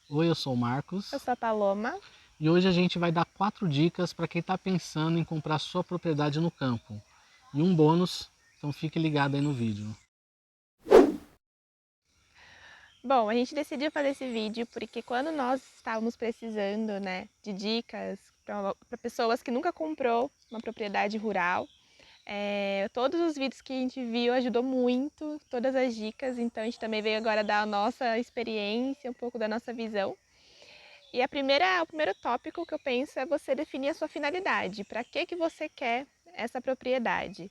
Oi, eu sou o Marcos Eu sou a Paloma. e hoje a gente vai dar 4 dicas para quem está pensando em comprar sua propriedade no campo. E um bônus, então fique ligado aí no vídeo. Bom, a gente decidiu fazer esse vídeo porque quando nós estávamos precisando, né, de dicas para pessoas que nunca comprou uma propriedade rural, todos os vídeos que a gente viu ajudou muito, todas as dicas, então a gente também veio agora dar a nossa experiência, um pouco da nossa visão. E o primeiro tópico que eu penso é você definir a sua finalidade. Para que você quer essa propriedade?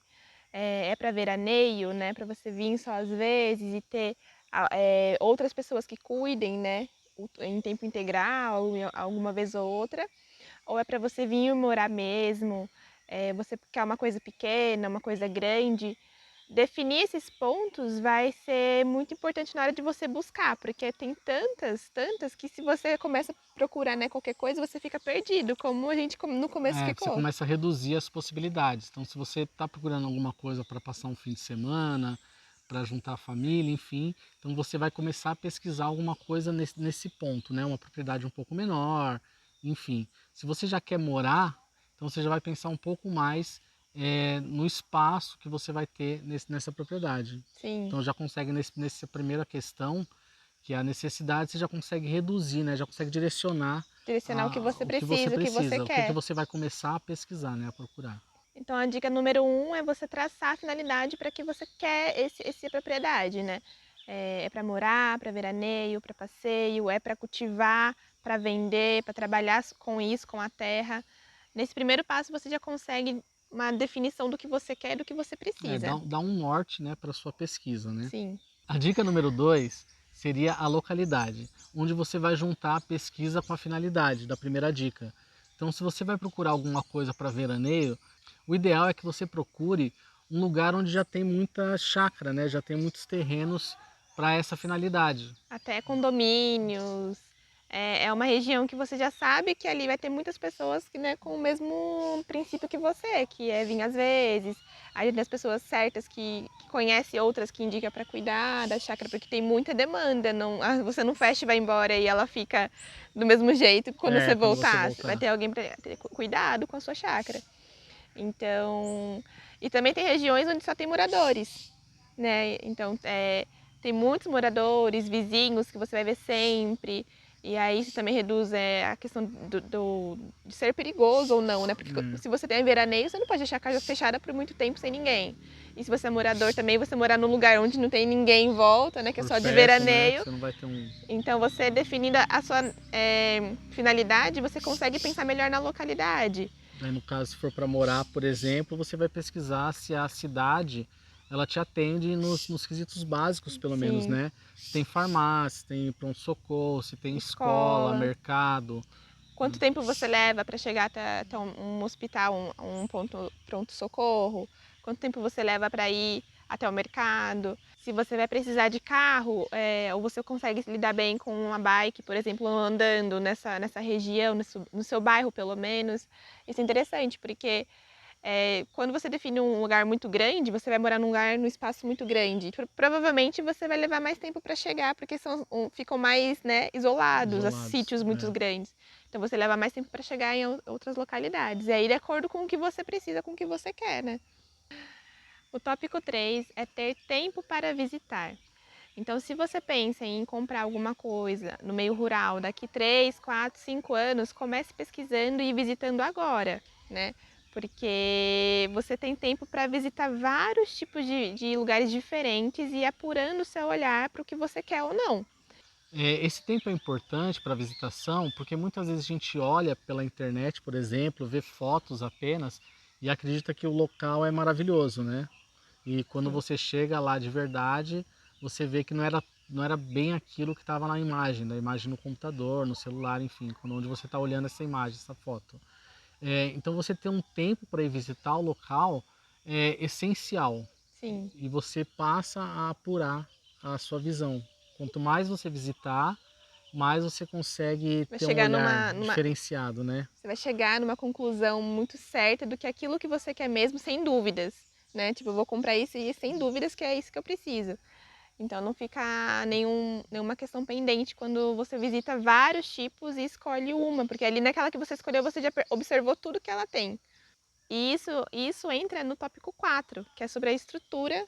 É para veraneio, né? Para você vir só às vezes e ter outras pessoas que cuidem, né? Em tempo integral, alguma vez ou outra. Ou é para você vir morar mesmo? Você quer uma coisa pequena, uma coisa grande? Definir esses pontos vai ser muito importante na hora de você buscar, porque tem tantas que se você começa a procurar, né, qualquer coisa, você fica perdido, como a gente no começo Você ficou. começa a reduzir as possibilidades. Então, se você está procurando alguma coisa para passar um fim de semana, para juntar a família, enfim, então você vai começar a pesquisar alguma coisa nesse ponto, né? Uma propriedade um pouco menor, enfim. Se você já quer morar, então você já vai pensar um pouco mais no espaço que você vai ter nessa propriedade. Sim, Então já consegue nessa primeira questão, que é a necessidade, você já consegue reduzir, né? Já consegue direcionar direcionar o que você o que você precisa, o que, que quer. você vai começar a pesquisar, né? A procurar. Então a dica número um é você traçar a finalidade para que você quer essa propriedade, né? É para morar, para veraneio, para passeio, é para cultivar, para vender, para trabalhar com isso, com a terra. Nesse primeiro passo você já consegue uma definição do que você quer e do que você precisa. Dá um norte, né, para sua pesquisa, né? Sim. A dica número 2 seria a localidade, onde você vai juntar a pesquisa com a finalidade da primeira dica. Então, se você vai procurar alguma coisa para veraneio, o ideal é que você procure um lugar onde já tem muita chácara, né? Já tem muitos terrenos para essa finalidade. Até condomínios. É uma região que você já sabe que ali vai ter muitas pessoas que, né, com o mesmo princípio que você, que é vir às vezes. Aí tem as pessoas certas que conhecem outras que indica para cuidar da chácara, porque tem muita demanda. Não, você não fecha e vai embora e ela fica do mesmo jeito quando você Quando você voltar. Vai voltar. ter alguém para ter cuidado com a sua chácara. Então, e também tem regiões onde só tem moradores, né? Então, tem muitos moradores, vizinhos que você vai ver sempre. E aí isso também reduz a questão de ser perigoso ou não, né? Porque se você tem veraneio, você não pode deixar a casa fechada por muito tempo sem ninguém. E se você é morador também, você morar num lugar onde não tem ninguém em volta, né? Que é Por só de perto, né? veraneio. Você não vai ter um. Então, você definindo a sua finalidade, você consegue pensar melhor na localidade. Aí, no caso, se for para morar, por exemplo, você vai pesquisar se a cidade ela te atende nos quesitos básicos, pelo menos, Sim. né? Se tem farmácia, se tem pronto-socorro, se tem escola, Escola. mercado. Quanto tempo você leva para chegar até um hospital, um ponto pronto-socorro? Quanto tempo você leva para ir até o mercado? Se você vai precisar de carro, ou você consegue lidar bem com uma bike, por exemplo, andando nessa região, no seu bairro pelo menos. Isso é interessante, porque quando você define um lugar muito grande, você vai morar num espaço muito grande. Provavelmente você vai levar mais tempo para chegar, porque ficam mais, né, isolados, os Isolados. sítios muito grandes. Então você leva mais tempo para chegar em outras localidades. E aí, de acordo com o que você precisa, com o que você quer, né? O tópico 3 é ter tempo para visitar. Então, se você pensa em comprar alguma coisa no meio rural daqui 3, 4, 5 anos, comece pesquisando e visitando agora, né? Porque você tem tempo para visitar vários tipos de lugares diferentes e ir apurando o seu olhar para o que você quer ou não. Esse tempo é importante para visitação porque muitas vezes a gente olha pela internet, por exemplo, vê fotos apenas e acredita que o local é maravilhoso, né? E quando Sim. você chega lá de verdade, você vê que não era bem aquilo que estava na imagem, da imagem no computador, no celular, enfim, onde você está olhando essa imagem, essa foto. Então você ter um tempo para ir visitar o local é essencial Sim. e você passa a apurar a sua visão. Quanto mais você visitar, mais você consegue Vai ter um chegar olhar diferenciado, né? você vai chegar numa conclusão muito certa do que aquilo que você quer mesmo, sem dúvidas, né? Tipo, eu vou comprar isso e sem dúvidas que é isso que eu preciso. Então não fica nenhuma questão pendente quando você visita vários tipos e escolhe uma, porque ali naquela que você escolheu você já observou tudo que ela tem. E isso entra no tópico 4, que é sobre a estrutura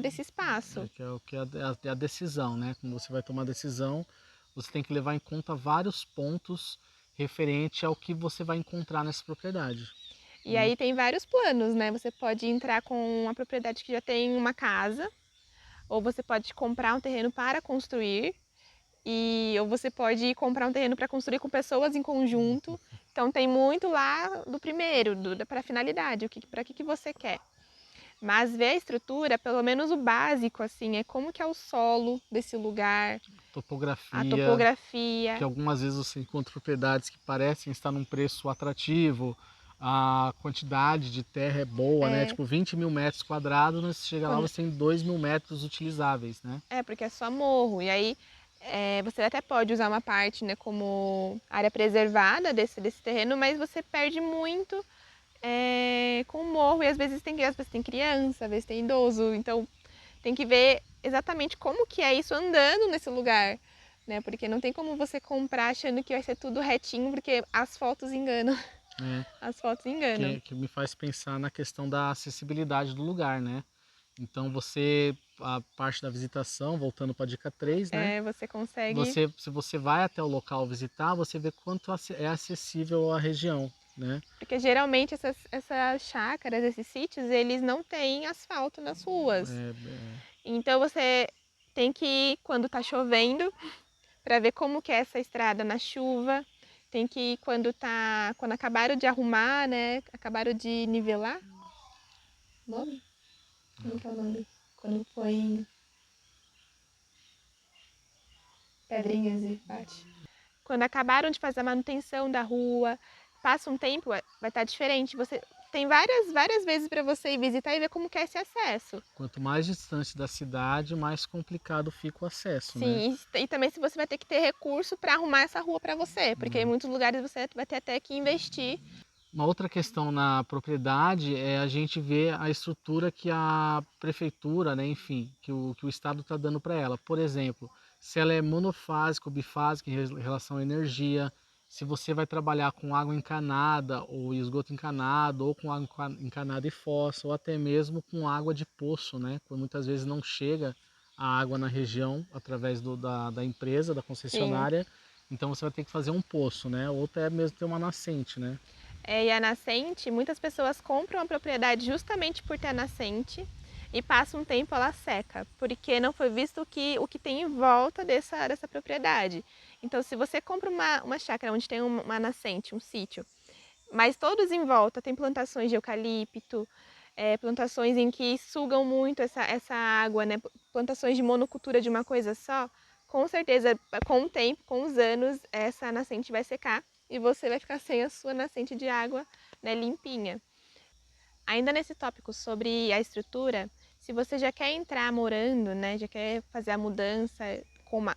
desse espaço. Que é o que é a decisão, né? Quando você vai tomar a decisão, você tem que levar em conta vários pontos referente ao que você vai encontrar nessa propriedade. E aí tem vários planos, né? Você pode entrar com uma propriedade que já tem uma casa, ou você pode comprar um terreno para construir, ou você pode comprar um terreno para construir com pessoas em conjunto. Então tem muito lá do primeiro, para a finalidade, para que você quer. Mas ver a estrutura, pelo menos o básico, assim, é como que é o solo desse lugar, a topografia. Que algumas vezes você encontra propriedades que parecem estar num preço atrativo, a quantidade de terra é boa, né? Tipo 20 mil metros quadrados, mas você chega lá você tem 2 mil metros utilizáveis, né? Porque é só morro. E aí você até pode usar uma parte, né, como área preservada desse terreno, mas você perde muito com o morro. E às vezes tem criança, às vezes tem idoso. Então tem que ver exatamente como que é isso andando nesse lugar. Né? Porque não tem como você comprar achando que vai ser tudo retinho, porque as fotos enganam. As fotos enganam. Que me faz pensar na questão da acessibilidade do lugar, né? Então a parte da visitação, voltando para a dica 3, né? Você consegue... Se você vai até o local visitar, você vê quanto é acessível a região, né? Porque geralmente essas chácaras, esses sítios, eles não têm asfalto nas ruas. Então você tem que ir quando está chovendo, para ver como que é essa estrada na chuva. Tem que ir quando acabaram de arrumar, né? Acabaram de nivelar. Nome? Como que é o nome? Quando põe pedrinhas e bate. Quando acabaram de fazer a manutenção da rua, passa um tempo, vai estar diferente. Você tem várias vezes para você ir visitar e ver como que é esse acesso. Quanto mais distante da cidade, mais complicado fica o acesso, Sim, né? e também se você vai ter que ter recurso para arrumar essa rua para você, porque em muitos lugares você vai ter até que investir. Uma outra questão na propriedade é a gente ver a estrutura que a prefeitura, né, enfim, que o Estado está dando para ela. Por exemplo, se ela é monofásica ou bifásica em relação à energia, se você vai trabalhar com água encanada ou esgoto encanado, ou com água encanada e fossa, ou até mesmo com água de poço, né? Porque muitas vezes não chega a água na região através da empresa, da concessionária. Sim. Então você vai ter que fazer um poço, né? Ou até mesmo ter uma nascente, né? E a nascente, muitas pessoas compram a propriedade justamente por ter a nascente e passa um tempo ela seca, porque não foi visto o que tem em volta dessa propriedade. Então, se você compra uma chácara onde tem uma nascente, um sítio, mas todos em volta tem plantações de eucalipto, plantações em que sugam muito essa água, né? Plantações de monocultura de uma coisa só, com certeza, com o tempo, com os anos, essa nascente vai secar e você vai ficar sem a sua nascente de água, né, limpinha. Ainda nesse tópico sobre a estrutura, se você já quer entrar morando, né, já quer fazer a mudança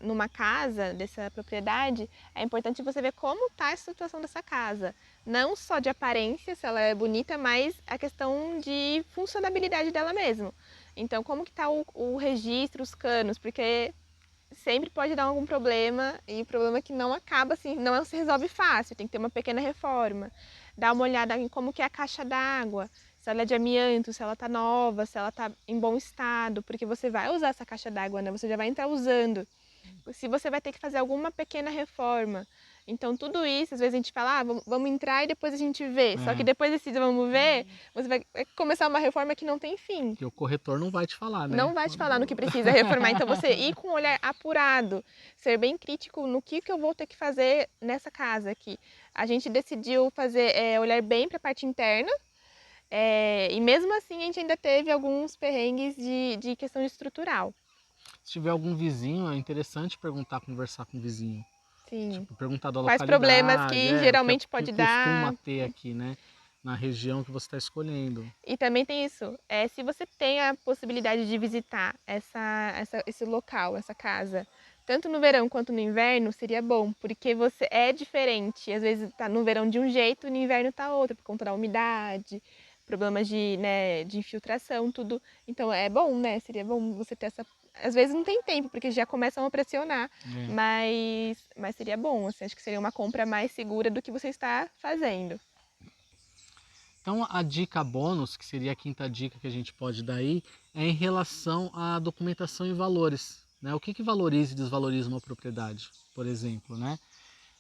numa casa dessa propriedade, é importante você ver como está a situação dessa casa. Não só de aparência, se ela é bonita, mas a questão de funcionabilidade dela mesmo. Então, como que está o registro, os canos, porque sempre pode dar algum problema, e o problema é que não acaba assim, não se resolve fácil, tem que ter uma pequena reforma. Dá uma olhada em como que é a caixa d'água, se ela é de amianto, se ela está nova, se ela está em bom estado, porque você vai usar essa caixa d'água, né? Você já vai entrar usando. Se você vai ter que fazer alguma pequena reforma. Então, tudo isso, às vezes a gente fala, vamos entrar e depois a gente vê. Só que depois desse vamos ver, você vai começar uma reforma que não tem fim. Que o corretor não vai te falar, né? Não vai te falar no que precisa reformar. Então, você ir com um olhar apurado, ser bem crítico no que eu vou ter que fazer nessa casa aqui. A gente decidiu olhar bem para a parte interna, e mesmo assim a gente ainda teve alguns perrengues de questão estrutural. Se tiver algum vizinho, é interessante conversar com o vizinho. Sim. Tipo, perguntar da Quais localidade. problemas que geralmente pode dar. Costuma ter aqui, né? Na região que você está escolhendo. E também tem isso, se você tem a possibilidade de visitar esse local, essa casa, tanto no verão quanto no inverno, seria bom, porque você é diferente. Às vezes está no verão de um jeito e no inverno está outro, por conta da umidade, problemas de infiltração, tudo. Então é bom, né? Seria bom você ter às vezes não tem tempo, porque já começam a pressionar, É. mas seria bom, assim, acho que seria uma compra mais segura do que você está fazendo. Então, a dica bônus, que seria a quinta dica que a gente pode dar aí, é em relação à documentação e valores, né? O que que valoriza e desvaloriza uma propriedade, por exemplo, né?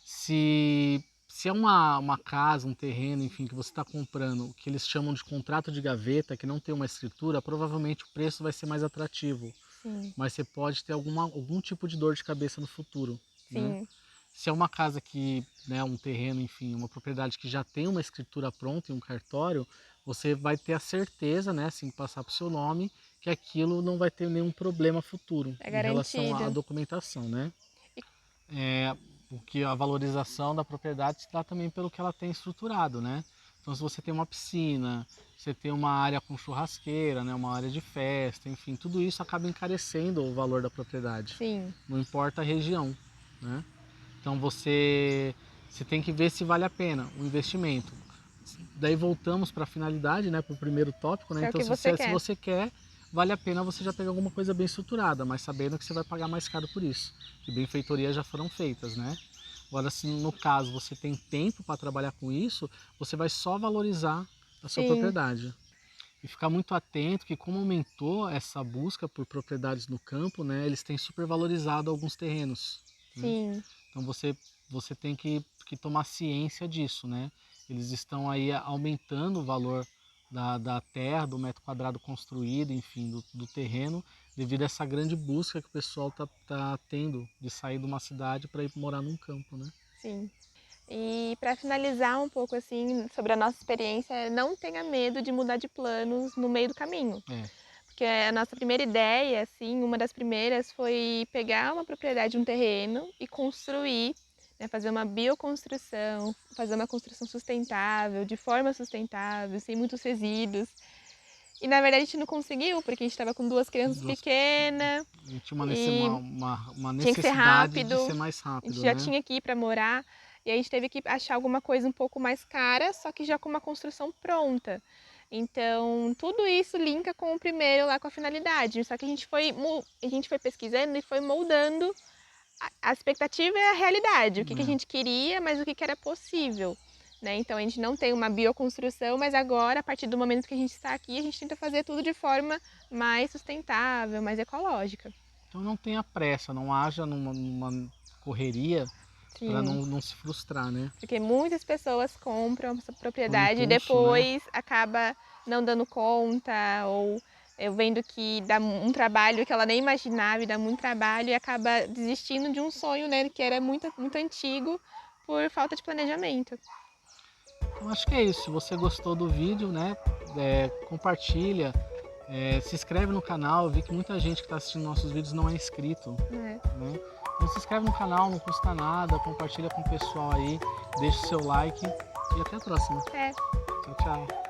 Se é uma casa, um terreno, enfim, que você está comprando, que eles chamam de contrato de gaveta, que não tem uma escritura, provavelmente o preço vai ser mais atrativo, Sim, mas você pode ter algum tipo de dor de cabeça no futuro, né? sim, Se é uma casa que, né, um terreno, enfim, uma propriedade que já tem uma escritura pronta e um cartório, você vai ter a certeza, né, assim que passar para o seu nome, que aquilo não vai ter nenhum problema futuro é em relação à garantido. documentação, né? E- Porque a valorização da propriedade se dá também pelo que ela tem estruturado, né? Então, se você tem uma piscina, você tem uma área com churrasqueira, né, uma área de festa, enfim, tudo isso acaba encarecendo o valor da propriedade. Sim, Não importa a região, né? Então você tem que ver se vale a pena o investimento. Daí voltamos para a finalidade, né, para o primeiro tópico, né? que é o Então que você se quer. você quer, vale a pena você já pegar alguma coisa bem estruturada, mas sabendo que você vai pagar mais caro por isso, que benfeitorias já foram feitas, né? Agora, se no caso você tem tempo para trabalhar com isso, você vai só valorizar a sua Sim, propriedade. E ficar muito atento que como aumentou essa busca por propriedades no campo, né, eles têm supervalorizado alguns terrenos, né? sim, Então você tem que tomar ciência disso, né? Eles estão aí aumentando o valor da terra, do metro quadrado construído, enfim, do terreno, devido a essa grande busca que o pessoal tá tendo de sair de uma cidade para ir morar num campo, né? sim. E para finalizar um pouco assim sobre a nossa experiência, não tenha medo de mudar de planos no meio do caminho. É, Porque a nossa primeira ideia, assim, uma das primeiras foi pegar uma propriedade, um terreno e construir, né, fazer uma bioconstrução, fazer uma construção sustentável, de forma sustentável, sem muitos resíduos. E na verdade a gente não conseguiu, porque a gente estava com duas crianças duas, pequenas a gente tinha e uma tinha que ser necessidade de rápido, ser mais a gente rápido, já né? tinha que ir para morar, e aí a gente teve que achar alguma coisa um pouco mais cara, só que já com uma construção pronta. Então, tudo isso linka com o primeiro lá com a finalidade. Só que a gente foi pesquisando e foi moldando a expectativa e a realidade. O que a É. gente queria, mas o que era possível. Né? Então, a gente não tem uma bioconstrução, mas agora, a partir do momento que a gente está aqui, a gente tenta fazer tudo de forma mais sustentável, mais ecológica. Então não tenha pressa, não haja numa correria para Sim. não se frustrar, né? Porque muitas pessoas compram essa Por propriedade e impulso, né? depois acaba não dando conta ou eu vendo que dá um trabalho que ela nem imaginava e dá muito trabalho e acaba desistindo de um sonho, né, que era muito, muito antigo por falta de planejamento. Então acho que é isso. Se você gostou do vídeo, né? Compartilha, se inscreve no canal. Eu vi que muita gente que está assistindo nossos vídeos não é inscrito, Né? né? Então se inscreve no canal, não custa nada. Compartilha com o pessoal aí, deixa o seu like e até a próxima. É. Tchau, tchau.